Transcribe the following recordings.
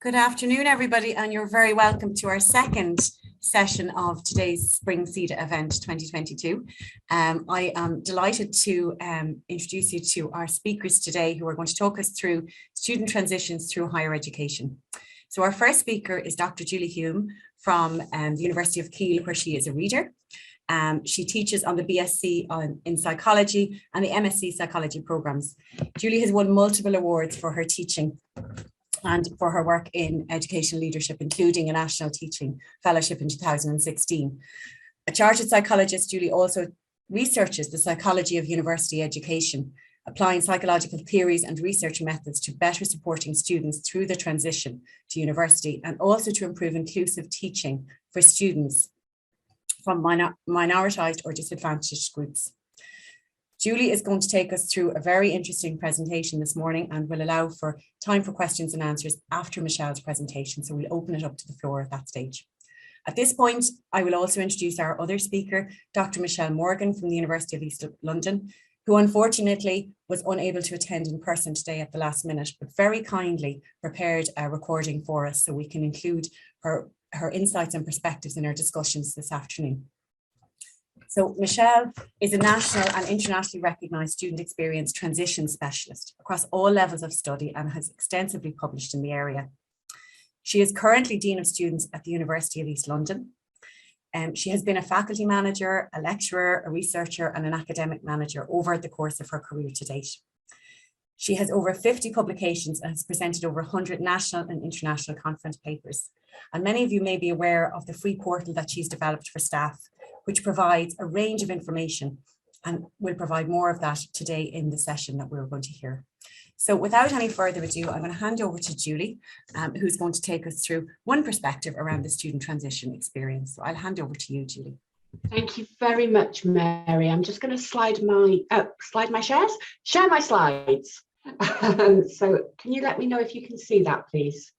Good afternoon, everybody, and you're very welcome to our second session of today's Spring SEDA event 2022. I am delighted to introduce you to our speakers today who are going to talk us through student transitions through higher education. So our first speaker is Dr. Julie Hulme from the University of Keele, where she is a reader. She teaches on the BSc in psychology and the MSc psychology programs. Julie has won multiple awards for her teaching and for her work in educational leadership, including a National Teaching Fellowship in 2016. A chartered psychologist, Julie also researches the psychology of university education, applying psychological theories and research methods to better supporting students through the transition to university, and also to improve inclusive teaching for students from minoritized or disadvantaged groups. Julie is going to take us through a very interesting presentation this morning and will allow for time for questions and answers after Michelle's presentation. So we'll open it up to the floor at that stage. At this point, I will also introduce our other speaker, Dr. Michelle Morgan from the University of East London, who unfortunately was unable to attend in person today at the last minute, but very kindly prepared a recording for us so we can include her insights and perspectives in our discussions this afternoon. So Michelle is a national and internationally recognised student experience transition specialist across all levels of study and has extensively published in the area. She is currently Dean of Students at the University of East London. She has been a faculty manager, a lecturer, a researcher and an academic manager over the course of her career to date. She has over 50 publications and has presented over 100 national and international conference papers. And many of you may be aware of the free portal that she's developed for staff, which provides a range of information, and we'll provide more of that today in the session that we're going to hear. So without any further ado, I'm going to hand over to Julie, who's going to take us through one perspective around the student transition experience. So I'll hand over to you, Julie. Thank you very much, Mary. I'm just going to share my slides. So can you let me know if you can see that, please?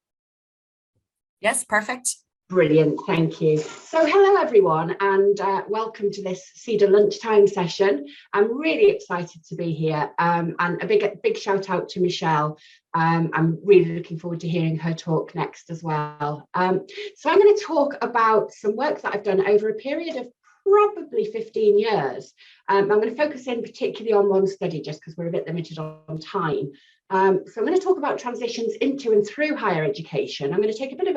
Yes, perfect. Brilliant, thank you. So hello everyone, and welcome to this SEDA lunchtime session. I'm really excited to be here, and a big shout out to Michelle. I'm really looking forward to hearing her talk next as well. So I'm going to talk about some work that I've done over a period of probably 15 years. I'm going to focus in particularly on one study just because we're a bit limited on time. So I'm going to talk about transitions into and through higher education. I'm going to take a bit of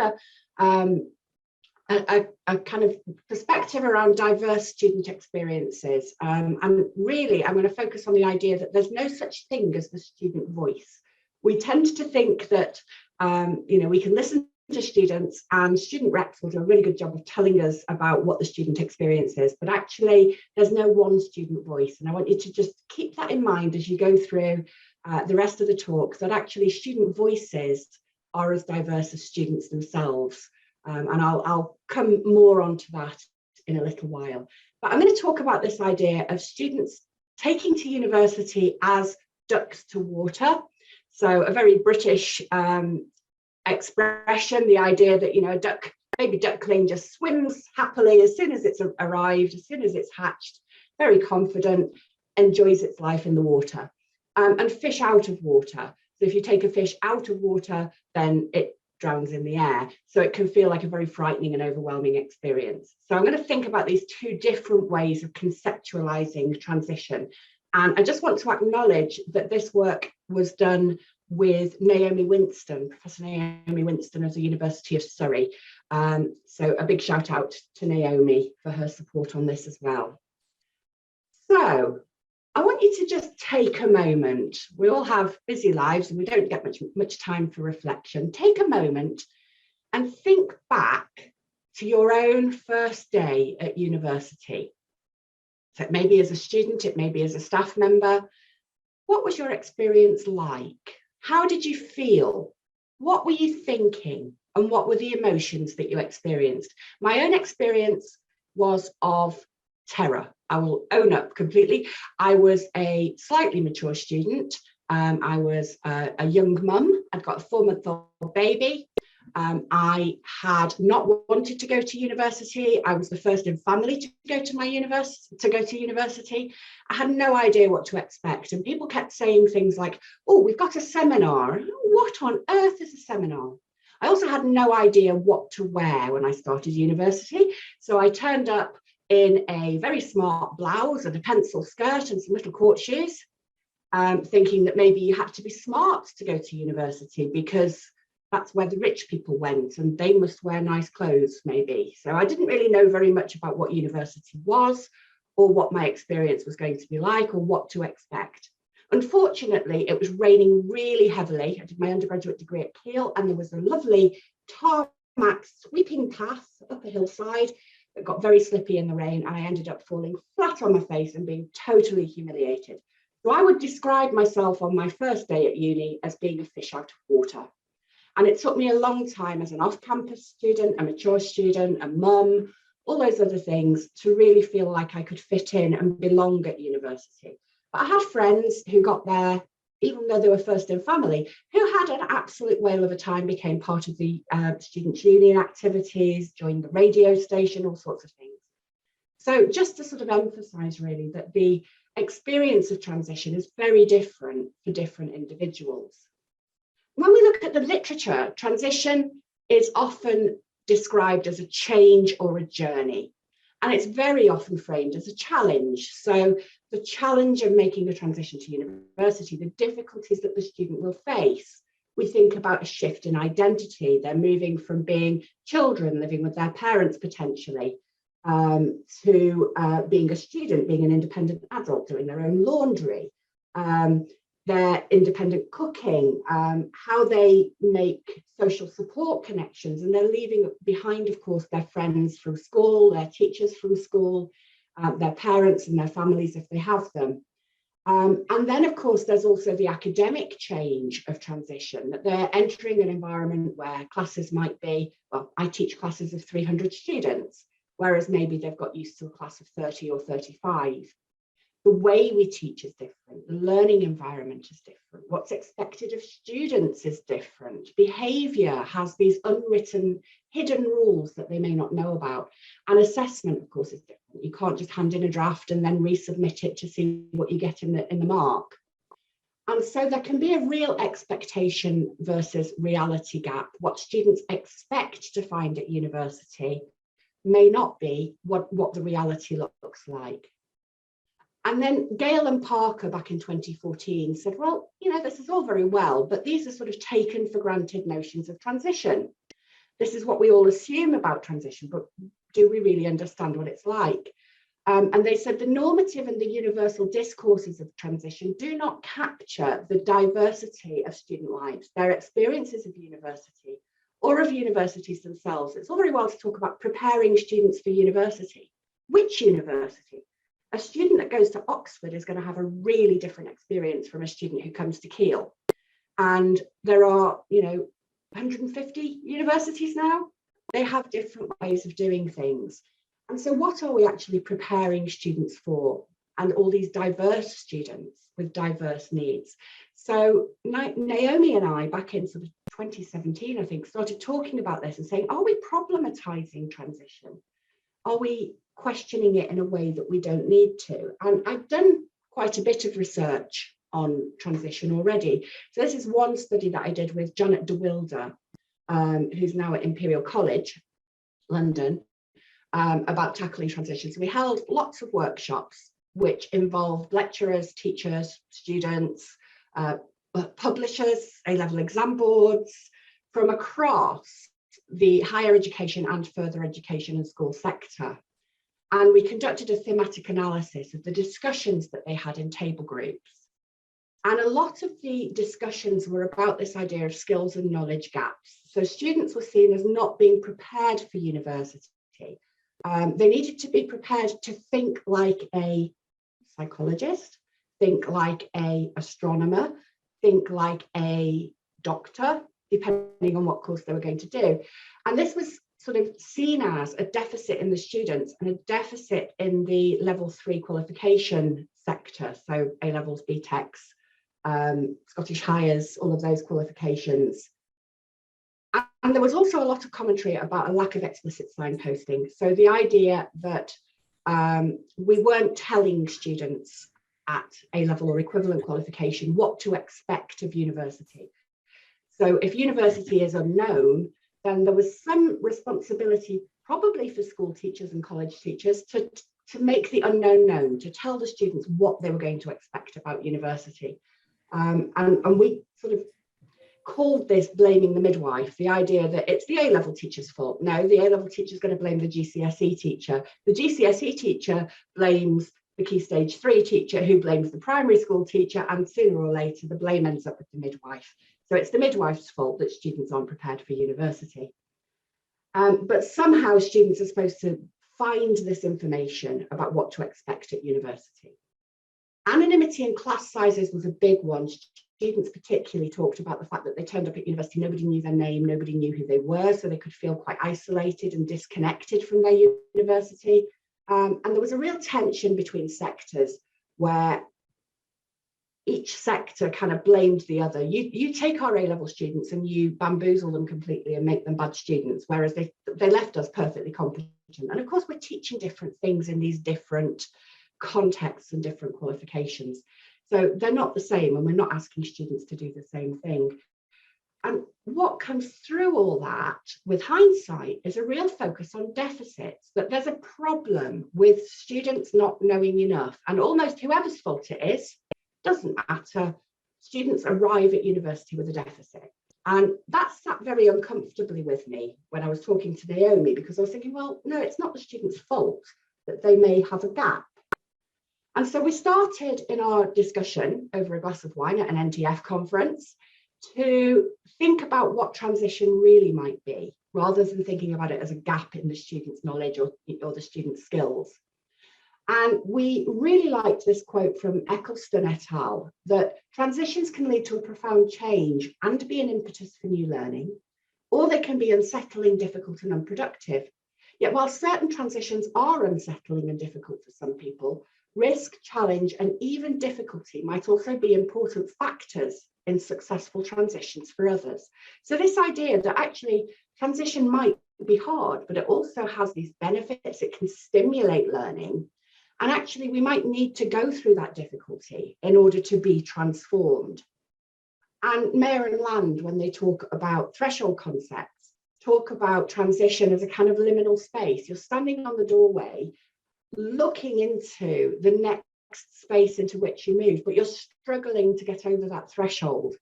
a kind of perspective around diverse student experiences. And really, I'm going to focus on the idea that there's no such thing as the student voice. We tend to think that, we can listen to students and student reps will do a really good job of telling us about what the student experience is, but actually there's no one student voice. And I want you to just keep that in mind as you go through the rest of the talk, that actually student voices are as diverse as students themselves. And I'll come more onto that in a little while. But I'm going to talk about this idea of students taking to university as ducks to water. So a very British expression, the idea that, a baby duckling just swims happily as soon as it's arrived, as soon as it's hatched, very confident, enjoys its life in the water. And fish out of water. So if you take a fish out of water, then it drowns in the air. So it can feel like a very frightening and overwhelming experience. So I'm going to think about these two different ways of conceptualizing transition. And I just want to acknowledge that this work was done with Naomi Winston, Professor Naomi Winston of the University of Surrey. So a big shout out to Naomi for her support on this as well. So I want you to just take a moment. We all have busy lives and we don't get much time for reflection. Take a moment and think back to your own first day at university. So it may be as a student, it may be as a staff member. What was your experience like? How did you feel? What were you thinking? And what were the emotions that you experienced? My own experience was of terror. I will own up completely. I was a slightly mature student. I was a young mum. I'd got a 4-month-old baby. I had not wanted to go to university. I was the first in family to go to university. I had no idea what to expect. And people kept saying things like, oh, we've got a seminar. What on earth is a seminar? I also had no idea what to wear when I started university. So I turned up in a very smart blouse and a pencil skirt and some little court shoes, thinking that maybe you had to be smart to go to university because that's where the rich people went and they must wear nice clothes maybe. So I didn't really know very much about what university was or what my experience was going to be like or what to expect. Unfortunately, it was raining really heavily. I did my undergraduate degree at Keele and there was a lovely tarmac sweeping path up a hillside that got very slippy in the rain and I ended up falling flat on my face and being totally humiliated. So I would describe myself on my first day at uni as being a fish out of water. And it took me a long time as an off-campus student, a mature student, a mum, all those other things to really feel like I could fit in and belong at university. But I had friends who got there, even though they were first in family, who had an absolute whale of a time, became part of the student union activities, joined the radio station, all sorts of things. So just to sort of emphasize really that the experience of transition is very different for different individuals. When we look at the literature, transition is often described as a change or a journey, and it's very often framed as a challenge. So the challenge of making a transition to university, the difficulties that the student will face. We think about a shift in identity. They're moving from being children living with their parents potentially to being a student, being an independent adult, doing their own laundry. Their independent cooking, how they make social support connections, and they're leaving behind, of course, their friends from school, their teachers from school, their parents and their families if they have them. And then, of course, there's also the academic change of transition, that they're entering an environment where classes might be, well, I teach classes of 300 students, whereas maybe they've got used to a class of 30 or 35. The way we teach is different. The learning environment is different. What's expected of students is different. Behaviour has these unwritten, hidden rules that they may not know about. And assessment, of course, is different. You can't just hand in a draft and then resubmit it to see what you get in the mark. And so there can be a real expectation versus reality gap. What students expect to find at university may not be what the reality looks like. And then Gale and Parker back in 2014 said, well, you know, this is all very well, but these are sort of taken for granted notions of transition. This is what we all assume about transition, but do we really understand what it's like? And they said the normative and the universal discourses of transition do not capture the diversity of student lives, their experiences of university or of universities themselves. It's all very well to talk about preparing students for university. Which university? A student that goes to Oxford is going to have a really different experience from a student who comes to Keele. And there are, 150 universities now. They have different ways of doing things. And so what are we actually preparing students for? And all these diverse students with diverse needs. So Naomi and I, back in sort of 2017, I think, started talking about this and saying, are we problematizing transition? Are we questioning it in a way that we don't need to? And I've done quite a bit of research on transition already. So this is one study that I did with Janet de Wilder, who's now at Imperial College, London, about tackling transition. So we held lots of workshops which involved lecturers, teachers, students, publishers, A-level exam boards from across the higher education and further education and school sector. And we conducted a thematic analysis of the discussions that they had in table groups. And a lot of the discussions were about this idea of skills and knowledge gaps. So students were seen as not being prepared for university. They needed to be prepared to think like a psychologist, think like an astronomer, think like a doctor, depending on what course they were going to do. And this was sort of seen as a deficit in the students and a deficit in the level 3 qualification sector. So A-levels, BTECs, Scottish Highers, all of those qualifications. And there was also a lot of commentary about a lack of explicit signposting. So the idea that we weren't telling students at A-level or equivalent qualification what to expect of university. So if university is unknown, then there was some responsibility probably for school teachers and college teachers to make the unknown known, to tell the students what they were going to expect about university. And we sort of called this blaming the midwife, the idea that it's the A-level teacher's fault. No, the A-level teacher is going to blame the GCSE teacher. The GCSE teacher blames the Key Stage 3 teacher, who blames the primary school teacher, and sooner or later the blame ends up with the midwife. So it's the midwife's fault that students aren't prepared for university. But somehow students are supposed to find this information about what to expect at university. Anonymity and class sizes was a big one. Students particularly talked about the fact that they turned up at university, nobody knew their name, nobody knew who they were, so they could feel quite isolated and disconnected from their university. And there was a real tension between sectors where each sector kind of blamed the other. You take our A-level students and you bamboozle them completely and make them bad students, whereas they left us perfectly competent. And of course, we're teaching different things in these different contexts and different qualifications. So they're not the same, and we're not asking students to do the same thing. And what comes through all that with hindsight is a real focus on deficits, that there's a problem with students not knowing enough, and almost whoever's fault it is, doesn't matter. Students arrive at university with a deficit. And that sat very uncomfortably with me when I was talking to Naomi, because I was thinking, well, no, it's not the student's fault that they may have a gap. And so we started in our discussion over a glass of wine at an NTF conference to think about what transition really might be, rather than thinking about it as a gap in the student's knowledge or the student's skills. And we really liked this quote from Eccleston et al., that transitions can lead to a profound change and be an impetus for new learning, or they can be unsettling, difficult, and unproductive. Yet while certain transitions are unsettling and difficult for some people, risk, challenge, and even difficulty might also be important factors in successful transitions for others. So this idea that actually transition might be hard, but it also has these benefits, it can stimulate learning. And actually, we might need to go through that difficulty in order to be transformed. And Mayer and Land, when they talk about threshold concepts, talk about transition as a kind of liminal space. You're standing on the doorway, looking into the next space into which you move, but you're struggling to get over that threshold.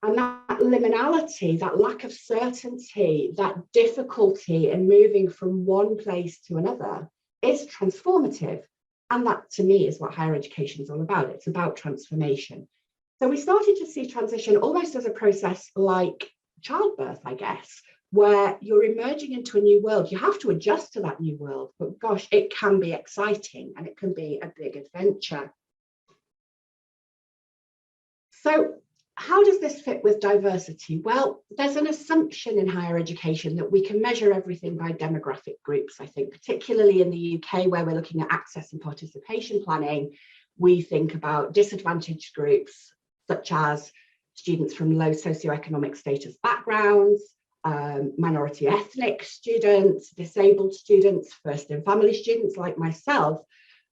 And that liminality, that lack of certainty, that difficulty in moving from one place to another is transformative. And that, to me, is what higher education is all about. It's about transformation. So we started to see transition almost as a process like childbirth, I guess, where you're emerging into a new world. You have to adjust to that new world, but gosh, it can be exciting and it can be a big adventure. So how does this fit with diversity? Well, there's an assumption in higher education that we can measure everything by demographic groups, I think, particularly in the UK, where we're looking at access and participation planning. We think about disadvantaged groups, such as students from low socioeconomic status backgrounds, minority ethnic students, disabled students, first in family students like myself,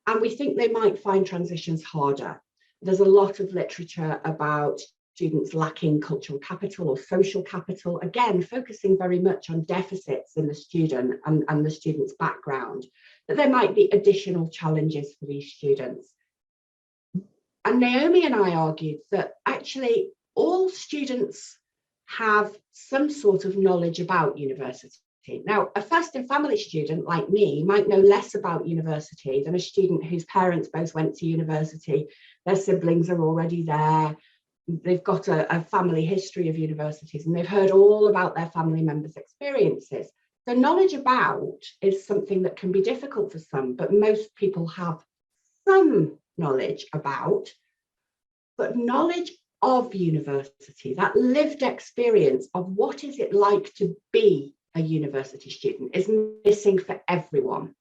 and we think they might find transitions harder. There's a lot of literature about students lacking cultural capital or social capital, again, focusing very much on deficits in the student and the student's background, that there might be additional challenges for these students. And Naomi and I argued that actually all students have some sort of knowledge about university. Now, a first in family student like me might know less about university than a student whose parents both went to university, their siblings are already there, they've got a family history of universities, and they've heard all about their family members' experiences. So knowledge about is something that can be difficult for some, but most people have some knowledge about. But knowledge of university, that lived experience of what is it like to be a university student, is missing for everyone.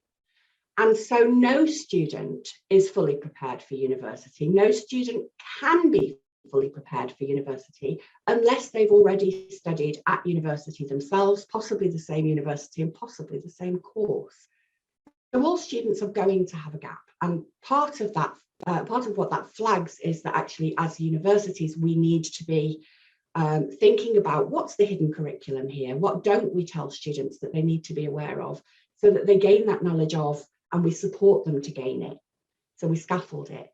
And so no student is fully prepared for university. No student can be fully prepared for university unless they've already studied at university themselves, possibly the same university and possibly the same course. So all students are going to have a gap, and part of what that flags is that actually as universities we need to be thinking about what's the hidden curriculum here, what don't we tell students that they need to be aware of, so that they gain that knowledge of, and we support them to gain it. So we scaffold it.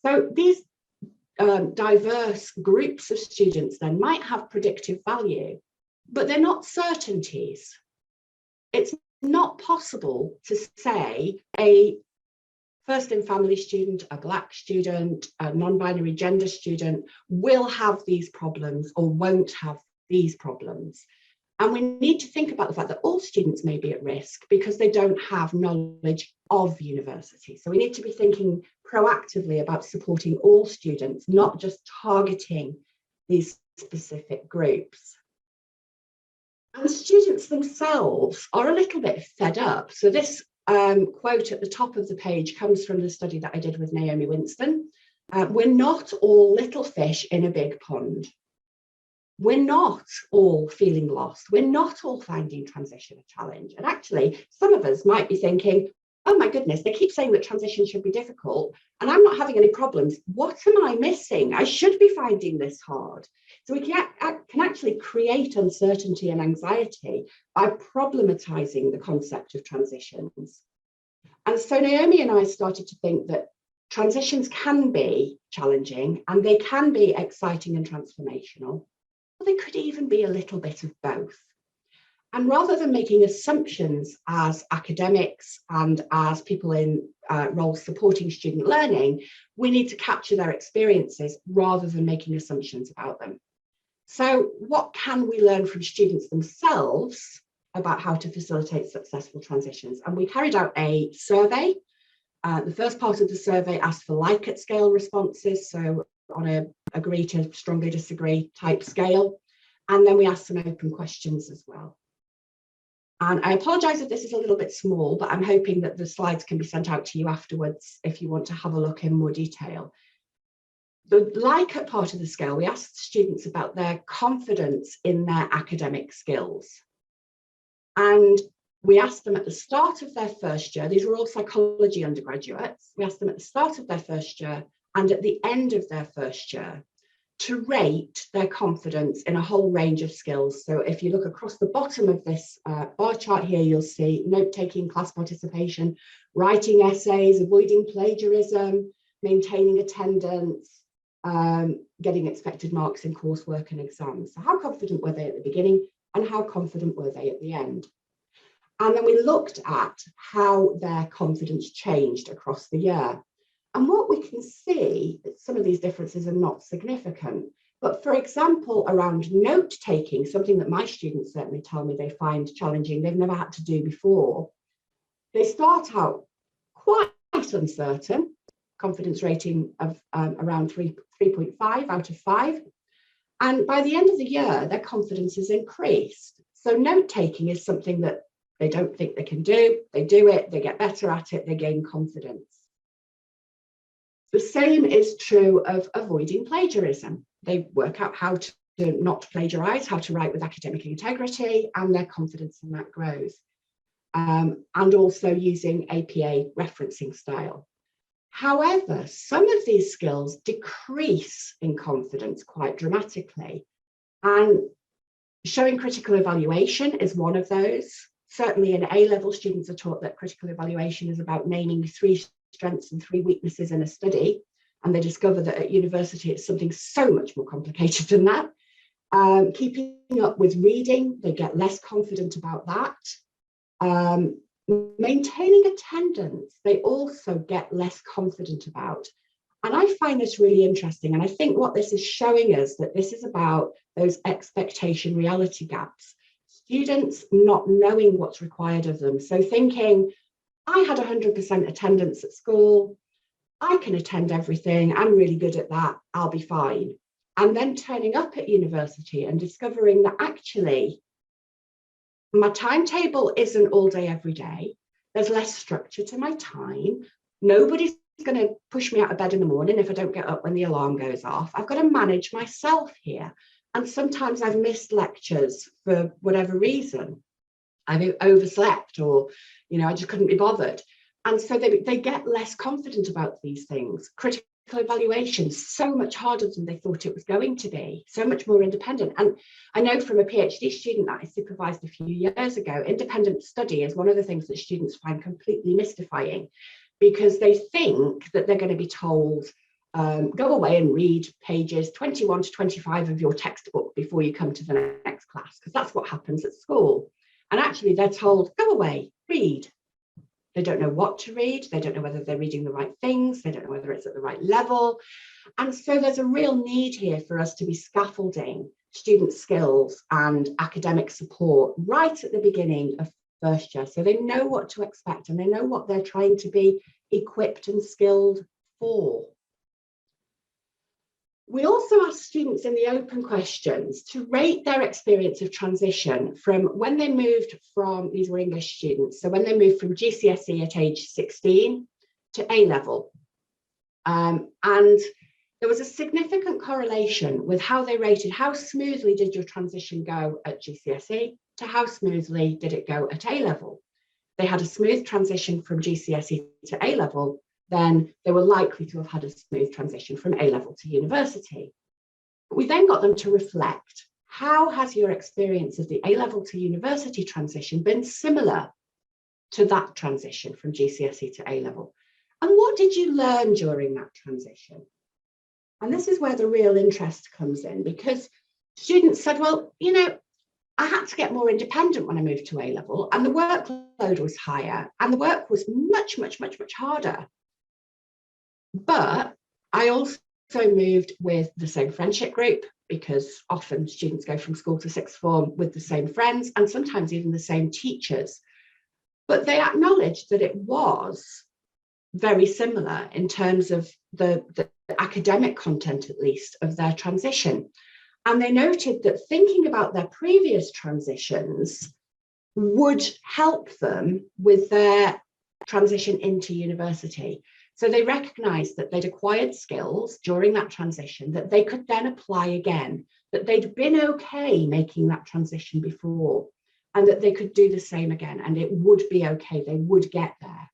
So these diverse groups of students then might have predictive value, but they're not certainties. It's not possible to say a first in family student, a Black student, a non-binary gender student will have these problems or won't have these problems. And we need to think about the fact that all students may be at risk because they don't have knowledge of university. So we need to be thinking proactively about supporting all students, not just targeting these specific groups. And students themselves are a little bit fed up. So this quote at the top of the page comes from the study that I did with Naomi Winston. We're not all little fish in a big pond. We're not all feeling lost. We're not all finding transition a challenge. And actually, some of us might be thinking, oh my goodness, they keep saying that transition should be difficult and I'm not having any problems. What am I missing? I should be finding this hard. So we can actually create uncertainty and anxiety by problematizing the concept of transitions. And so Naomi and I started to think that transitions can be challenging and they can be exciting and transformational, but they could even be a little bit of both. And rather than making assumptions as academics and as people in roles supporting student learning, we need to capture their experiences rather than making assumptions about them. So what can we learn from students themselves about how to facilitate successful transitions? And we carried out a survey. The first part of the survey asked for Likert scale responses, so on a agree to strongly disagree type scale. And then we asked some open questions as well. And I apologise if this is a little bit small, but I'm hoping that the slides can be sent out to you afterwards if you want to have a look in more detail. The Likert part of the scale, we asked students about their confidence in their academic skills. And we asked them at the start of their first year, these were all psychology undergraduates, we asked them at the start of their first year and at the end of their first year to rate their confidence in a whole range of skills. So if you look across the bottom of this bar chart here, you'll see note-taking, class participation, writing essays, avoiding plagiarism, maintaining attendance, getting expected marks in coursework and exams. So how confident were they at the beginning and how confident were they at the end? And then we looked at how their confidence changed across the year. And what we can see, some of these differences are not significant, but for example, around note-taking, something that my students certainly tell me they find challenging, they've never had to do before. They start out quite uncertain, confidence rating of around 3.5 out of 5. And by the end of the year, their confidence is increased. So note-taking is something that they don't think they can do. They do it, they get better at it, they gain confidence. The same is true of avoiding plagiarism. They work out how to not plagiarize, how to write with academic integrity, and their confidence in that grows. And also using APA referencing style. However, some of these skills decrease in confidence quite dramatically. And showing critical evaluation is one of those. Certainly in A-level, students are taught that critical evaluation is about naming 3 strengths and 3 weaknesses in a study, and they discover that at university it's something so much more complicated than that. Keeping up with reading, they get less confident about that. Maintaining attendance, they also get less confident about. And I find this really interesting, and I think what this is showing us that this is about those expectation reality gaps. Students not knowing what's required of them, so thinking, I had 100% attendance at school, I can attend everything, I'm really good at that, I'll be fine. And then turning up at university and discovering that actually my timetable isn't all day, every day. There's less structure to my time. Nobody's going to push me out of bed in the morning if I don't get up when the alarm goes off. I've got to manage myself here. And sometimes I've missed lectures for whatever reason. I've overslept or, I just couldn't be bothered. And so they get less confident about these things. Critical evaluation so much harder than they thought it was going to be, so much more independent. And I know from a PhD student that I supervised a few years ago, independent study is one of the things that students find completely mystifying, because they think that they're going to be told, go away and read pages 21 to 25 of your textbook before you come to the next class, because that's what happens at school. And actually they're told, go away, read. They don't know what to read. They don't know whether they're reading the right things. They don't know whether it's at the right level. And so there's a real need here for us to be scaffolding student skills and academic support right at the beginning of first year, so they know what to expect and they know what they're trying to be equipped and skilled for. We also ask students in the open questions to rate their experience of transition from when they moved from, these were English students, so when they moved from GCSE at age 16 to A-level. And there was a significant correlation with how they rated, how smoothly did your transition go at GCSE to how smoothly did it go at A-level. They had a smooth transition from GCSE to A-level, then they were likely to have had a smooth transition from A-level to university. We then got them to reflect, how has your experience of the A-level to university transition been similar to that transition from GCSE to A-level? And what did you learn during that transition? And this is where the real interest comes in, because students said, well, you know, I had to get more independent when I moved to A-level, and the workload was higher and the work was much, much, much, much harder. But I also moved with the same friendship group, because often students go from school to sixth form with the same friends and sometimes even the same teachers. But they acknowledged that it was very similar in terms of the academic content, at least, of their transition. And they noted that thinking about their previous transitions would help them with their transition into university. So they recognised that they'd acquired skills during that transition that they could then apply again, that they'd been okay making that transition before, and that they could do the same again, and it would be okay, they would get there.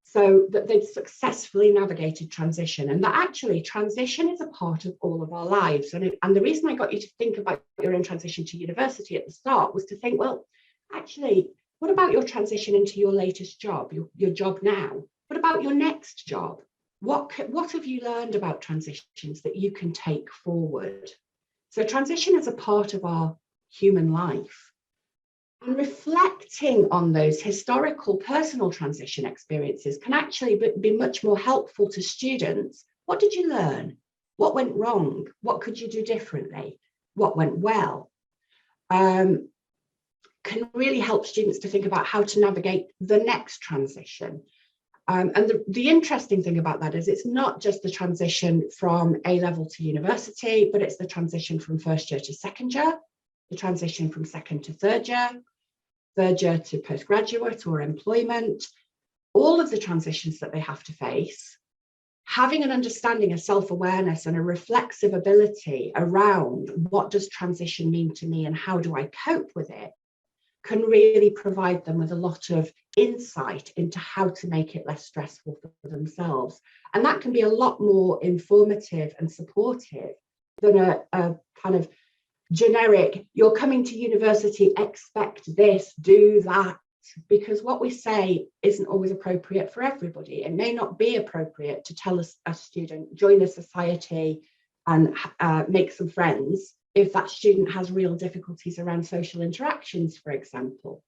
So that they'd successfully navigated transition, and that actually transition is a part of all of our lives. And the reason I got you to think about your own transition to university at the start was to think, well, actually, what about your transition into your latest job, your job now? What about your next job? What have you learned about transitions that you can take forward? So transition is a part of our human life. And reflecting on those historical personal transition experiences can actually be much more helpful to students. What did you learn? What went wrong? What could you do differently? What went well? Can really help students to think about how to navigate the next transition. And the interesting thing about that is it's not just the transition from A-level to university, but it's the transition from first year to second year, the transition from second to third year to postgraduate or employment, all of the transitions that they have to face. Having an understanding, a self-awareness and a reflexive ability around what does transition mean to me and how do I cope with it, can really provide them with a lot of insight into how to make it less stressful for themselves. And that can be a lot more informative and supportive than a kind of generic, you're coming to university, expect this, do that, because what we say isn't always appropriate for everybody. It may not be appropriate to tell a student, join a society and make some friends, if that student has real difficulties around social interactions, for example.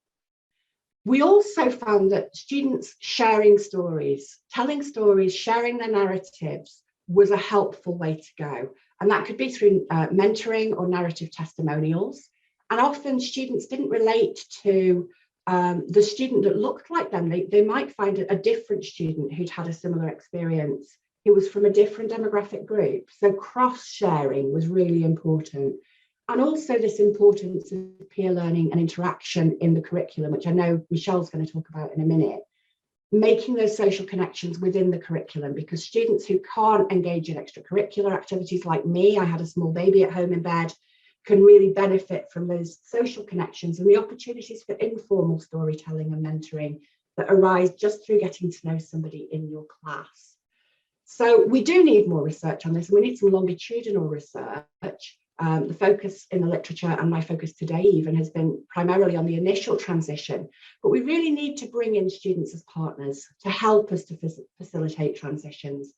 We also found that students sharing stories, telling stories, sharing their narratives was a helpful way to go. And that could be through mentoring or narrative testimonials. And often students didn't relate to the student that looked like them. They might find a different student who'd had a similar experience who was from a different demographic group. So cross-sharing was really important. And also this importance of peer learning and interaction in the curriculum, which I know Michelle's going to talk about in a minute. Making those social connections within the curriculum, because students who can't engage in extracurricular activities like me, I had a small baby at home in bed, can really benefit from those social connections and the opportunities for informal storytelling and mentoring that arise just through getting to know somebody in your class. So we do need more research on this. We need some longitudinal research. The focus in the literature, and my focus today even, has been primarily on the initial transition, but we really need to bring in students as partners to help us to facilitate transitions.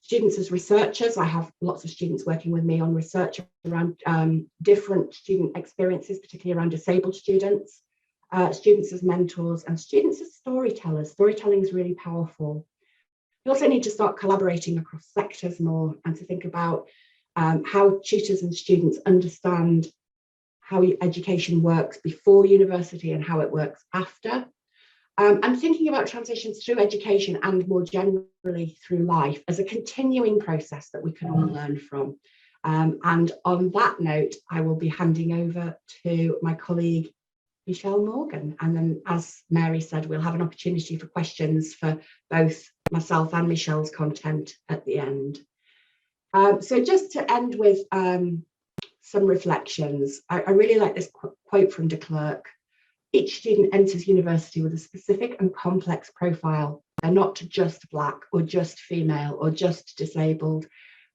Students as researchers, I have lots of students working with me on research around different student experiences, particularly around disabled students, students as mentors, and students as storytellers. Storytelling is really powerful. We also need to start collaborating across sectors more, and to think about how tutors and students understand how education works before university and how it works after. And thinking about transitions through education and more generally through life as a continuing process that we can all learn from. And on that note, I will be handing over to my colleague, Michelle Morgan. And then, as Mary said, we'll have an opportunity for questions for both myself and Michelle's content at the end. So just to end with some reflections, I really like this quote from de Klerk. Each student enters university with a specific and complex profile. They're not just Black or just female or just disabled,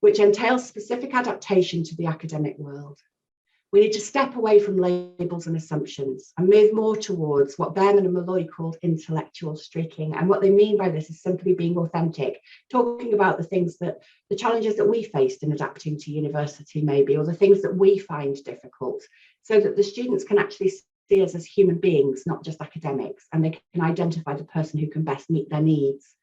which entails specific adaptation to the academic world. We need to step away from labels and assumptions and move more towards what Behrman and Malloy called intellectual streaking. And what they mean by this is simply being authentic, talking about the challenges that we faced in adapting to university maybe, or the things that we find difficult, so that the students can actually see us as human beings, not just academics, and they can identify the person who can best meet their needs,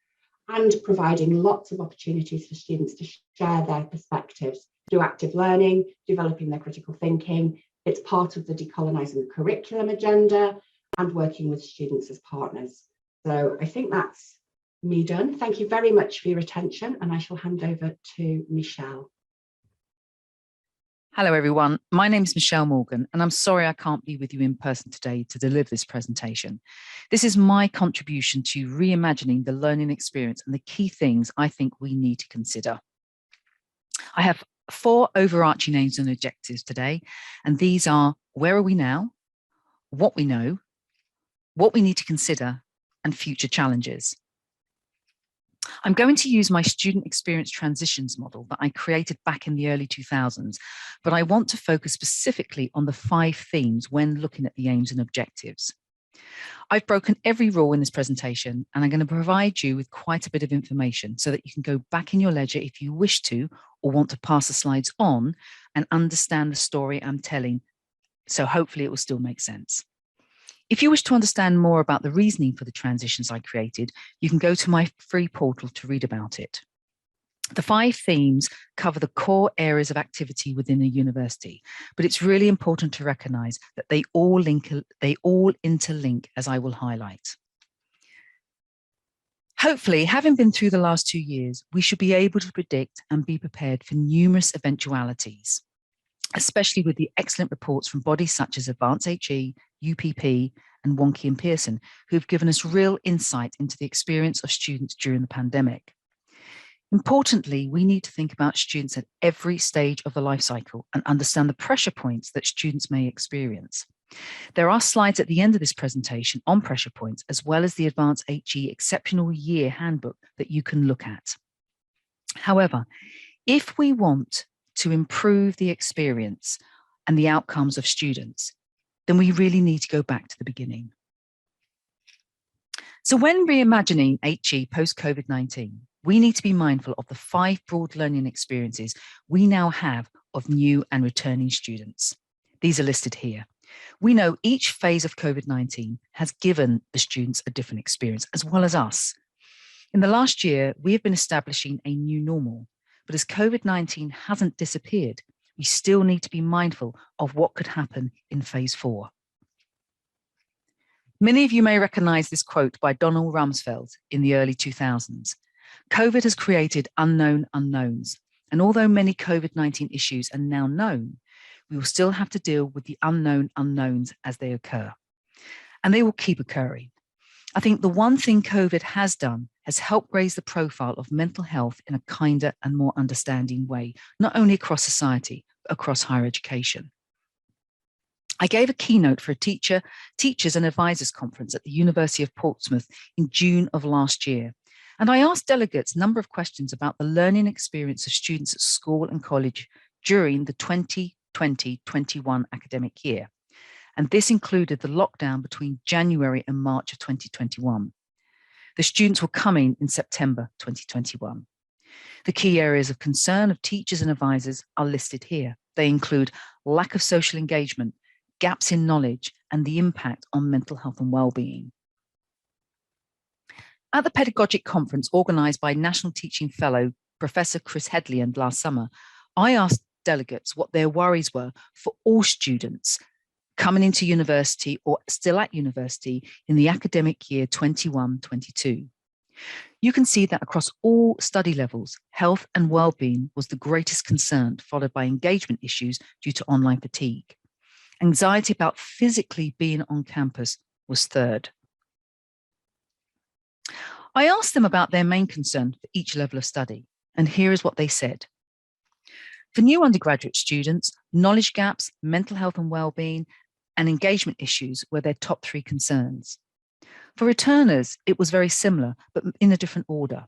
and providing lots of opportunities for students to share their perspectives through active learning, developing their critical thinking. It's part of the decolonising the curriculum agenda and working with students as partners. So I think that's me done. Thank you very much for your attention, and I shall hand over to Michelle. Hello everyone, my name is Michelle Morgan, and I'm sorry I can't be with you in person today to deliver this presentation. This is my contribution to reimagining the learning experience and the key things I think we need to consider. I have 4 overarching aims and objectives today, and these are: where are we now, what we know, what we need to consider, and future challenges. I'm going to use my student experience transitions model that I created back in the early 2000s, but I want to focus specifically on the 5 themes when looking at the aims and objectives. I've broken every rule in this presentation, and I'm going to provide you with quite a bit of information so that you can go back in your ledger if you wish to, or want to pass the slides on and understand the story I'm telling. So hopefully it will still make sense. If you wish to understand more about the reasoning for the transitions I created, you can go to my free portal to read about it. The 5 themes cover the core areas of activity within a university, but it's really important to recognise that they all interlink, as I will highlight. Hopefully, having been through the last 2 years, we should be able to predict and be prepared for numerous eventualities, especially with the excellent reports from bodies such as Advanced HE, UPP, and Wonky and Pearson, who have given us real insight into the experience of students during the pandemic. Importantly, we need to think about students at every stage of the life cycle and understand the pressure points that students may experience. There are slides at the end of this presentation on pressure points, as well as the Advanced HE Exceptional Year Handbook that you can look at. However, if we want to improve the experience and the outcomes of students, then we really need to go back to the beginning. So when reimagining HE post-COVID-19, we need to be mindful of the 5 broad learning experiences we now have of new and returning students. These are listed here. We know each phase of COVID-19 has given the students a different experience, as well as us. In the last year, we have been establishing a new normal, but as COVID-19 hasn't disappeared, we still need to be mindful of what could happen in phase 4. Many of you may recognize this quote by Donald Rumsfeld in the early 2000s. COVID has created unknown unknowns, and although many COVID-19 issues are now known, we will still have to deal with the unknown unknowns as they occur, and they will keep occurring. I think the one thing COVID has done has helped raise the profile of mental health in a kinder and more understanding way, not only across society, but across higher education. I gave a keynote for a teachers and advisors conference at the University of Portsmouth in June of last year, And I asked delegates a number of questions about the learning experience of students at school and college during the 2020-21 academic year. And this included the lockdown between January and March of 2021. The students were coming in September 2021. The key areas of concern of teachers and advisors are listed here. They include lack of social engagement, gaps in knowledge, and the impact on mental health and well-being. At the pedagogic conference organised by National Teaching Fellow Professor Chris Headland last summer, I asked delegates what their worries were for all students coming into university or still at university in the academic year 21-22. You can see that across all study levels, health and well-being was the greatest concern, followed by engagement issues due to online fatigue. Anxiety about physically being on campus was third. I asked them about their main concern for each level of study, and here is what they said. For new undergraduate students, knowledge gaps, mental health and well-being, and engagement issues were their top three concerns. For returners, it was very similar, but in a different order.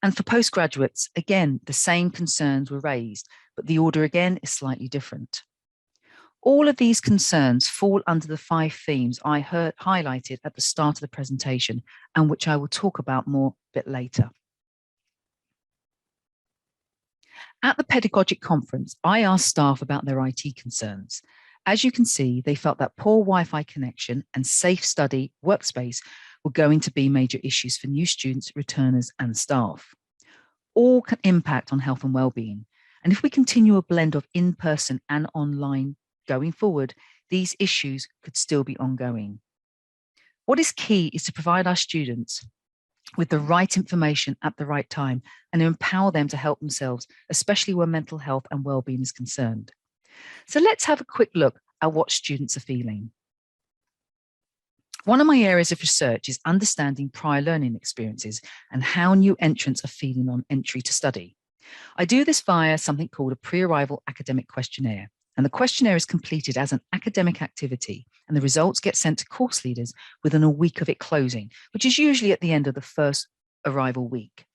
And for postgraduates, again, the same concerns were raised, but the order again is slightly different. All of these concerns fall under the 5 themes I highlighted at the start of the presentation, and which I will talk about more a bit later. At the pedagogic conference, I asked staff about their IT concerns. As you can see, they felt that poor Wi-Fi connection and safe study workspace were going to be major issues for new students, returners, and staff. All can impact on health and well-being. And if we continue a blend of in-person and online going forward, these issues could still be ongoing. What is key is to provide our students with the right information at the right time and empower them to help themselves, especially where mental health and well-being is concerned. So let's have a quick look at what students are feeling. One of my areas of research is understanding prior learning experiences and how new entrants are feeling on entry to study. I do this via something called a pre-arrival academic questionnaire. And the questionnaire is completed as an academic activity, and the results get sent to course leaders within a week of it closing, which is usually at the end of the first arrival week.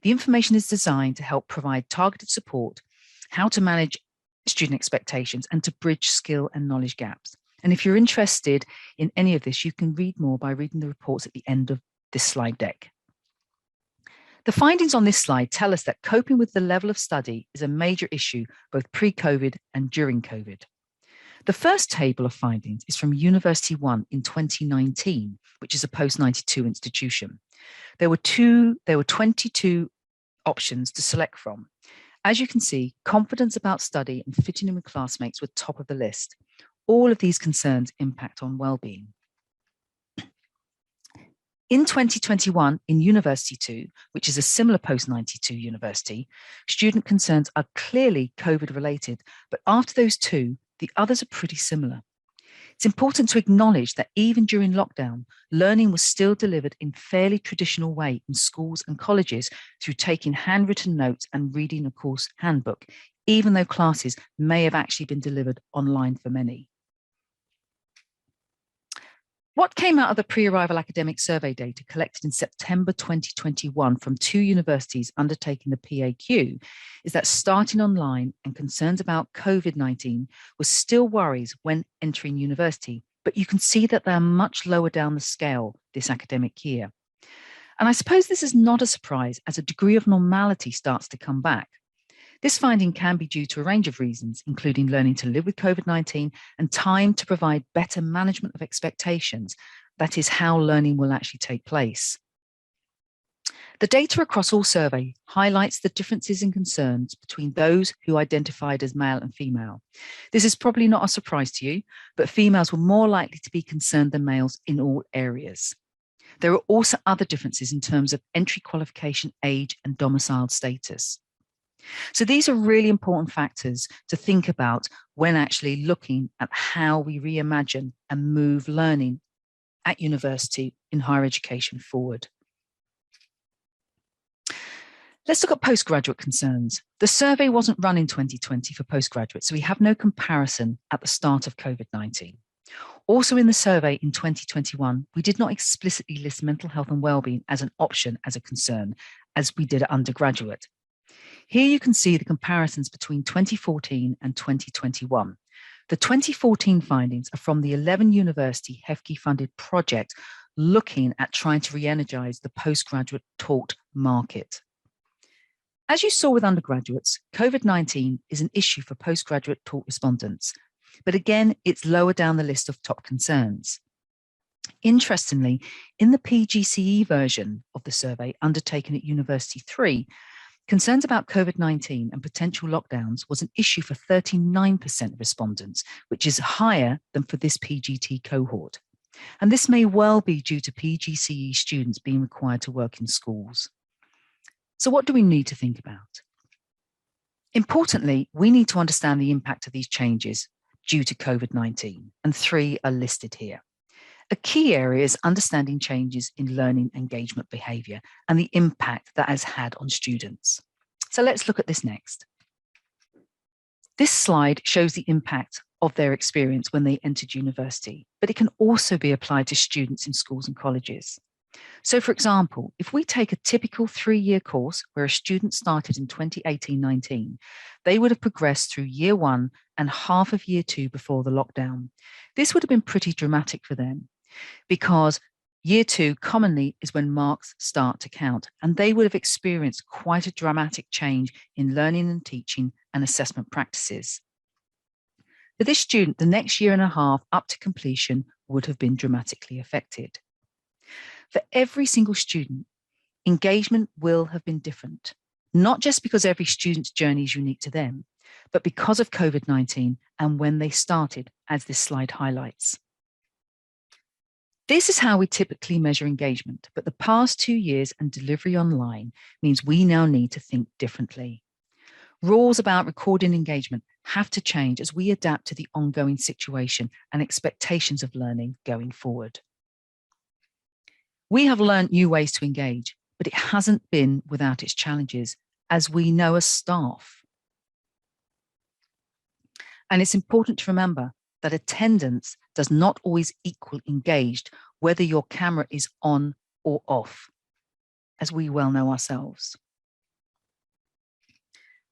The information is designed to help provide targeted support, how to manage student expectations, and to bridge skill and knowledge gaps. And if you're interested in any of this, you can read more by reading the reports at the end of this slide deck. The findings on this slide tell us that coping with the level of study is a major issue both pre-COVID and during COVID. The first table of findings is from University One in 2019, which is a post-92 institution. There were 22 options to select from. As you can see, confidence about study and fitting in with classmates were top of the list. All of these concerns impact on well-being. In 2021, in University 2, which is a similar post-92 university, student concerns are clearly COVID-related, but after those 2, the others are pretty similar. It's important to acknowledge that even during lockdown, learning was still delivered in fairly traditional way in schools and colleges through taking handwritten notes and reading a course handbook, even though classes may have actually been delivered online for many. What came out of the pre-arrival academic survey data collected in September 2021 from 2 universities undertaking the PAQ is that starting online and concerns about COVID-19 was still worries when entering university, but you can see that they are much lower down the scale this academic year. And I suppose this is not a surprise as a degree of normality starts to come back. This finding can be due to a range of reasons, including learning to live with COVID-19 and time to provide better management of expectations. That is how learning will actually take place. The data across all survey highlights the differences in concerns between those who identified as male and female. This is probably not a surprise to you, but females were more likely to be concerned than males in all areas. There are also other differences in terms of entry qualification, age, and domiciled status. So these are really important factors to think about when actually looking at how we reimagine and move learning at university in higher education forward. Let's look at postgraduate concerns. The survey wasn't run in 2020 for postgraduates, so we have no comparison at the start of COVID-19. Also in the survey in 2021, we did not explicitly list mental health and wellbeing as an option as a concern, as we did at undergraduate. Here you can see the comparisons between 2014 and 2021. The 2014 findings are from the 11 university HEFKE funded project looking at trying to re-energize the postgraduate taught market. As you saw with undergraduates, COVID-19 is an issue for postgraduate taught respondents, but again, it's lower down the list of top concerns. Interestingly, in the PGCE version of the survey undertaken at University 3, concerns about COVID-19 and potential lockdowns was an issue for 39% of respondents, which is higher than for this PGT cohort. And this may well be due to PGCE students being required to work in schools. So what do we need to think about? Importantly, we need to understand the impact of these changes due to COVID-19, and 3 are listed here. A key area is understanding changes in learning engagement behaviour and the impact that has had on students. So let's look at this next. This slide shows the impact of their experience when they entered university, but it can also be applied to students in schools and colleges. So for example, if we take a typical 3-year course where a student started in 2018-19, they would have progressed through year 1 and half of year 2 before the lockdown. This would have been pretty dramatic for them, because year 2 commonly is when marks start to count, and they would have experienced quite a dramatic change in learning and teaching and assessment practices. For this student, the next year and a half up to completion would have been dramatically affected. For every single student, engagement will have been different, not just because every student's journey is unique to them, but because of COVID-19 and when they started, as this slide highlights. This is how we typically measure engagement, but the past 2 years and delivery online means we now need to think differently. Rules about recording engagement have to change as we adapt to the ongoing situation and expectations of learning going forward. We have learned new ways to engage, but it hasn't been without its challenges, as we know as staff. And it's important to remember that attendance does not always equal engaged, whether your camera is on or off, as we well know ourselves.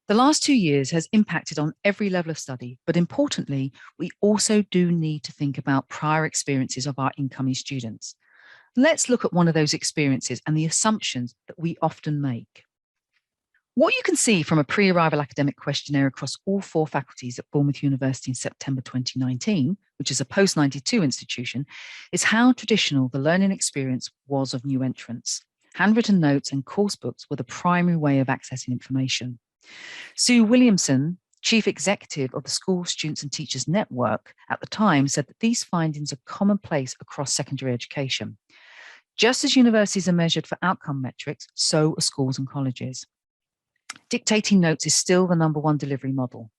The last 2 years has impacted on every level of study, but importantly, we also do need to think about prior experiences of our incoming students. Let's look at one of those experiences and the assumptions that we often make. What you can see from a pre-arrival academic questionnaire across all 4 faculties at Bournemouth University in September 2019, which is a post-92 institution, is how traditional the learning experience was of new entrants. Handwritten notes and course books were the primary way of accessing information. Sue Williamson, Chief Executive of the School Students and Teachers Network at the time, said that these findings are commonplace across secondary education. Just as universities are measured for outcome metrics, so are schools and colleges. Dictating notes is still the #1 delivery model.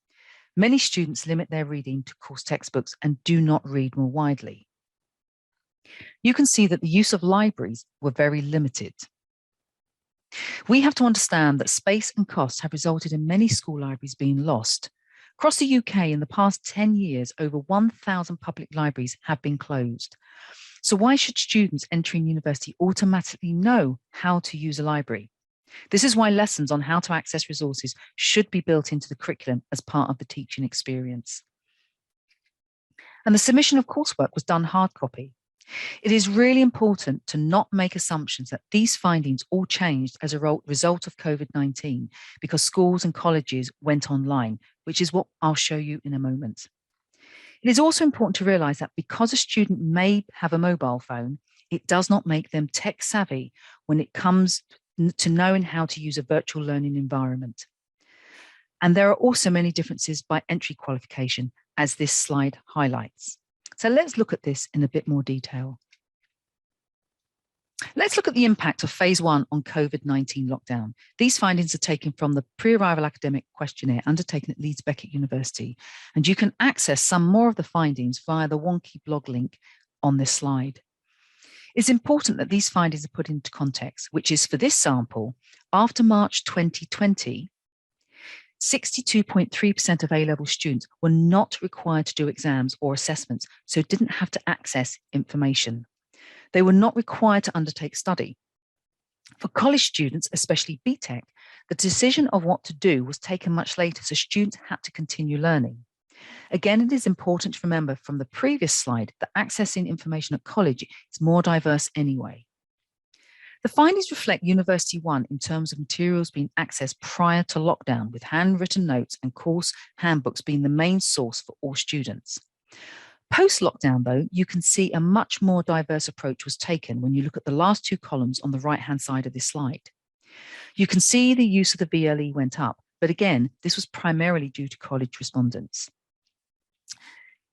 Many students limit their reading to course textbooks and do not read more widely. You can see that the use of libraries were very limited. We have to understand that space and costs have resulted in many school libraries being lost. Across the UK, in the past 10 years, over 1,000 public libraries have been closed. So why should students entering university automatically know how to use a library? This is why lessons on how to access resources should be built into the curriculum as part of the teaching experience. And the submission of coursework was done hard copy. It is really important to not make assumptions that these findings all changed as a result of COVID-19 because schools and colleges went online, which is what I'll show you in a moment. It is also important to realise that because a student may have a mobile phone, it does not make them tech savvy when it comes to knowing how to use a virtual learning environment. And there are also many differences by entry qualification, as this slide highlights. So let's look at this in a bit more detail. Let's look at the impact of phase 1 on COVID-19 lockdown. These findings are taken from the pre-arrival academic questionnaire undertaken at Leeds Beckett University, and you can access some more of the findings via the wonky blog link on this slide. It's important that these findings are put into context, which is for this sample, after March 2020, 62.3% of A-level students were not required to do exams or assessments, so didn't have to access information. They were not required to undertake study. For college students, especially BTEC, the decision of what to do was taken much later, so students had to continue learning. Again, it is important to remember from the previous slide that accessing information at college is more diverse anyway. The findings reflect University One in terms of materials being accessed prior to lockdown, with handwritten notes and course handbooks being the main source for all students. Post-lockdown, though, you can see a much more diverse approach was taken when you look at the last two columns on the right-hand side of this slide. You can see the use of the VLE went up, but again, this was primarily due to college respondents.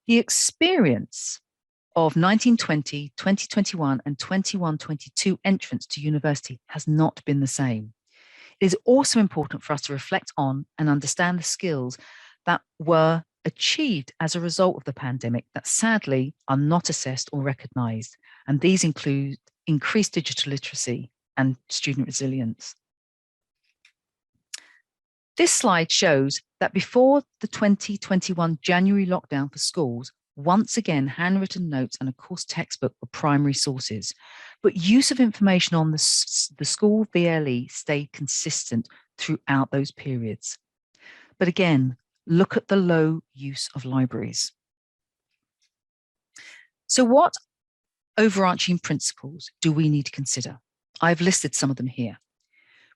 The experience of 1920, 2021, and 21-22 entrance to university has not been the same. It is also important for us to reflect on and understand the skills that were achieved as a result of the pandemic that sadly are not assessed or recognised, and these include increased digital literacy and student resilience. This slide shows that before the 2021 January lockdown for schools, once again, handwritten notes and a course textbook were primary sources, but use of information on the school VLE stayed consistent throughout those periods. But again, look at the low use of libraries. So what overarching principles do we need to consider? I've listed some of them here.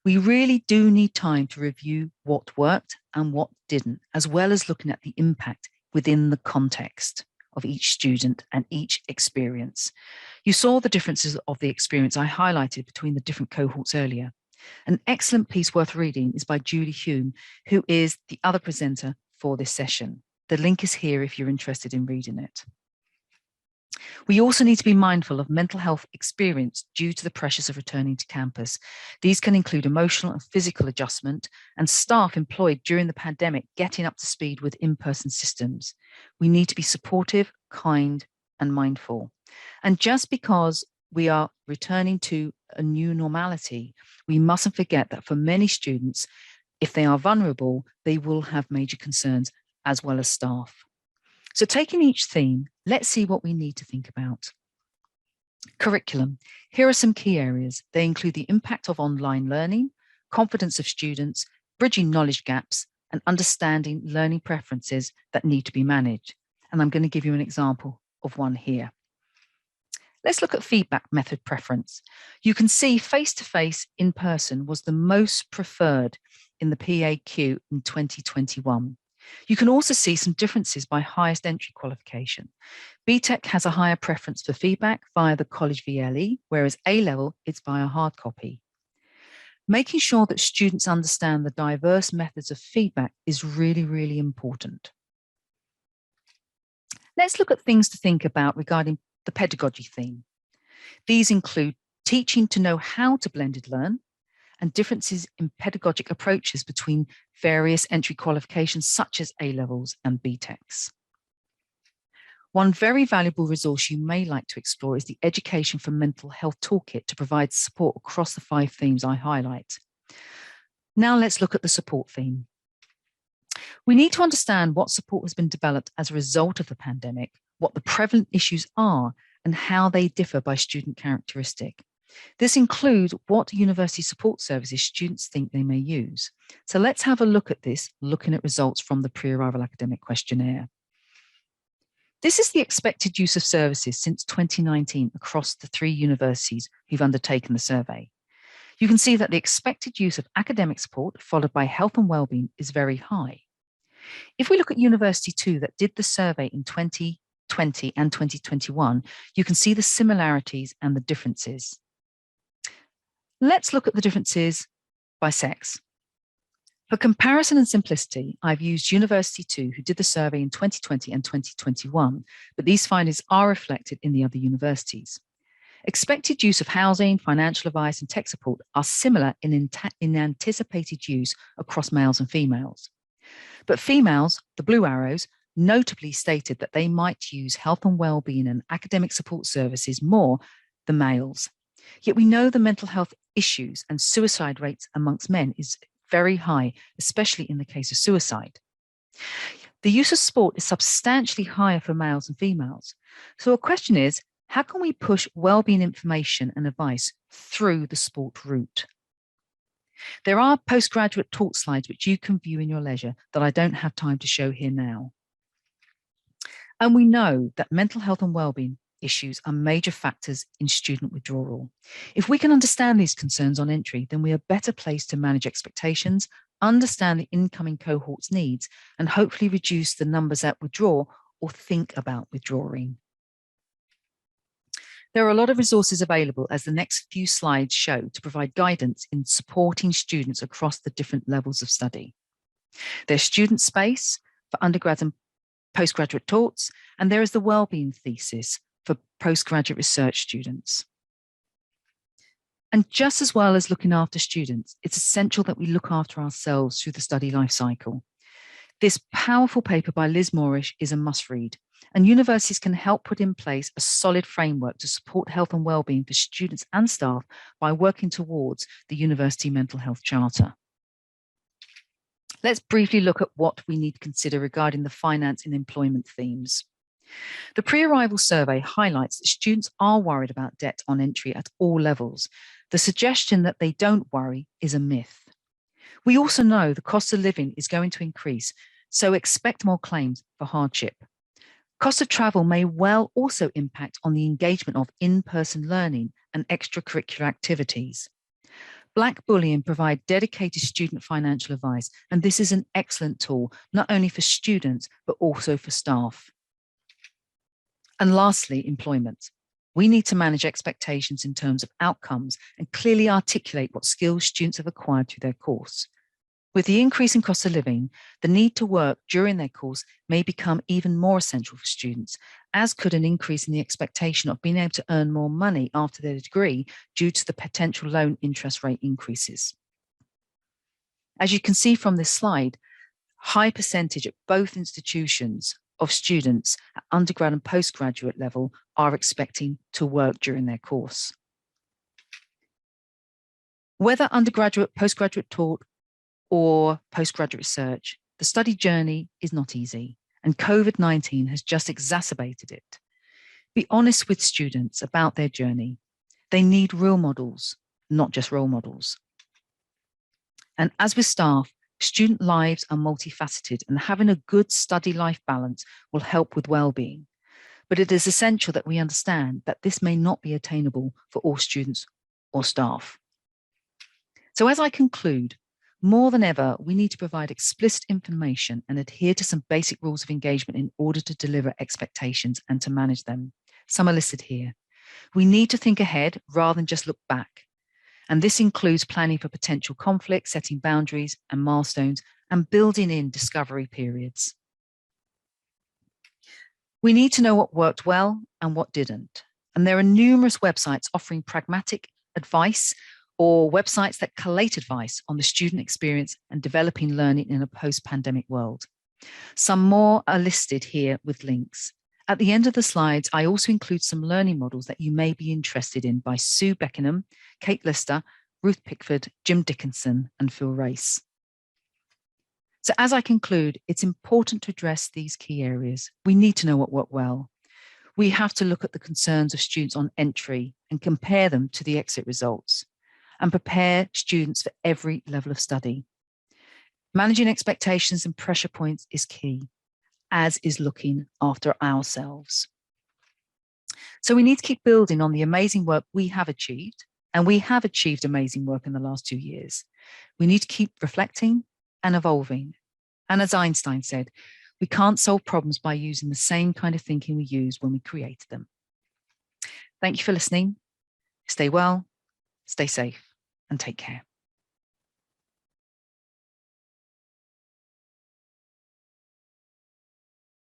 We really do need time to review what worked and what didn't, as well as looking at the impact within the context of each student and each experience. You saw the differences of the experience I highlighted between the different cohorts earlier. An excellent piece worth reading is by Julie Hulme, who is the other presenter for this session. The link is here if you're interested in reading it. We also need to be mindful of mental health experience due to the pressures of returning to campus. These can include emotional and physical adjustment and staff employed during the pandemic getting up to speed with in-person systems. We need to be supportive, kind, and mindful. And just because we are returning to a new normality, we mustn't forget that for many students, if they are vulnerable, they will have major concerns as well as staff. So taking each theme, let's see what we need to think about. Curriculum. Here are some key areas. They include the impact of online learning, confidence of students, bridging knowledge gaps, and understanding learning preferences that need to be managed. And I'm going to give you an example of one here. Let's look at feedback method preference. You can see face-to-face in person was the most preferred in the PAQ in 2021. You can also see some differences by highest entry qualification. BTEC has a higher preference for feedback via the college VLE, whereas A-level, it's via hard copy. Making sure that students understand the diverse methods of feedback is really, really important. Let's look at things to think about regarding the pedagogy theme. These include teaching to know how to blended learn, and differences in pedagogic approaches between various entry qualifications such as A-levels and BTECs. One very valuable resource you may like to explore is the Education for Mental Health Toolkit to provide support across the 5 themes I highlight. Now let's look at the support theme. We need to understand what support has been developed as a result of the pandemic, what the prevalent issues are, and how they differ by student characteristic. This includes what university support services students think they may use. So let's have a look at this, looking at results from the pre-arrival academic questionnaire. This is the expected use of services since 2019 across the 3 universities who've undertaken the survey. You can see that the expected use of academic support followed by health and wellbeing is very high. If we look at University 2 that did the survey in 2020 and 2021, you can see the similarities and the differences. Let's look at the differences by sex. For comparison and simplicity, I've used University 2, who did the survey in 2020 and 2021, but these findings are reflected in the other universities. Expected use of housing, financial advice, and tech support are similar in anticipated use across males and females. But females, the blue arrows, notably stated that they might use health and wellbeing and academic support services more than males. Yet we know the mental health issues and suicide rates amongst men is very high, especially in the case of suicide. The use of sport is substantially higher for males and females. So a question is, how can we push wellbeing information and advice through the sport route? There are postgraduate talk slides which you can view in your leisure that I don't have time to show here now. And we know that mental health and wellbeing issues are major factors in student withdrawal. If we can understand these concerns on entry, then we are better placed to manage expectations, understand the incoming cohort's needs, and hopefully reduce the numbers that withdraw or think about withdrawing. There are a lot of resources available, as the next few slides show, to provide guidance in supporting students across the different levels of study. There's student space for undergrad and postgraduate talks, and there is the wellbeing thesis for postgraduate research students. And just as well as looking after students, it's essential that we look after ourselves through the study life cycle. This powerful paper by Liz Moorish is a must read, and universities can help put in place a solid framework to support health and wellbeing for students and staff by working towards the University Mental Health Charter. Let's briefly look at what we need to consider regarding the finance and employment themes. The pre-arrival survey highlights that students are worried about debt on entry at all levels. The suggestion that they don't worry is a myth. We also know the cost of living is going to increase, so expect more claims for hardship. Cost of travel may well also impact on the engagement of in-person learning and extracurricular activities. Black Bullion provide dedicated student financial advice, and this is an excellent tool, not only for students, but also for staff. And lastly, employment. We need to manage expectations in terms of outcomes and clearly articulate what skills students have acquired through their course. With the increase in cost of living, the need to work during their course may become even more essential for students, as could an increase in the expectation of being able to earn more money after their degree due to the potential loan interest rate increases. As you can see from this slide, high percentage at both institutions of students at undergrad and postgraduate level are expecting to work during their course. Whether undergraduate, postgraduate taught, or postgraduate research, the study journey is not easy, and COVID-19 has just exacerbated it. Be honest with students about their journey. They need real models, not just role models. And as with staff, student lives are multifaceted, and having a good study life balance will help with well-being. But it is essential that we understand that this may not be attainable for all students or staff. So as I conclude, more than ever, we need to provide explicit information and adhere to some basic rules of engagement in order to deliver expectations and to manage them. Some are listed here. We need to think ahead rather than just look back. And this includes planning for potential conflict, setting boundaries and milestones, and building in discovery periods. We need to know what worked well and what didn't. And there are numerous websites offering pragmatic advice or websites that collate advice on the student experience and developing learning in a post-pandemic world. Some more are listed here with links. At the end of the slides, I also include some learning models that you may be interested in by Sue Beckenham, Kate Lister, Ruth Pickford, Jim Dickinson, and Phil Race. So as I conclude, it's important to address these key areas. We need to know what worked well. We have to look at the concerns of students on entry and compare them to the exit results, and prepare students for every level of study. Managing expectations and pressure points is key, as is looking after ourselves. So we need to keep building on the amazing work we have achieved, and we have achieved amazing work in the last 2 years. We need to keep reflecting and evolving. And as Einstein said, we can't solve problems by using the same kind of thinking we used when we created them. Thank you for listening. Stay well, stay safe, and take care.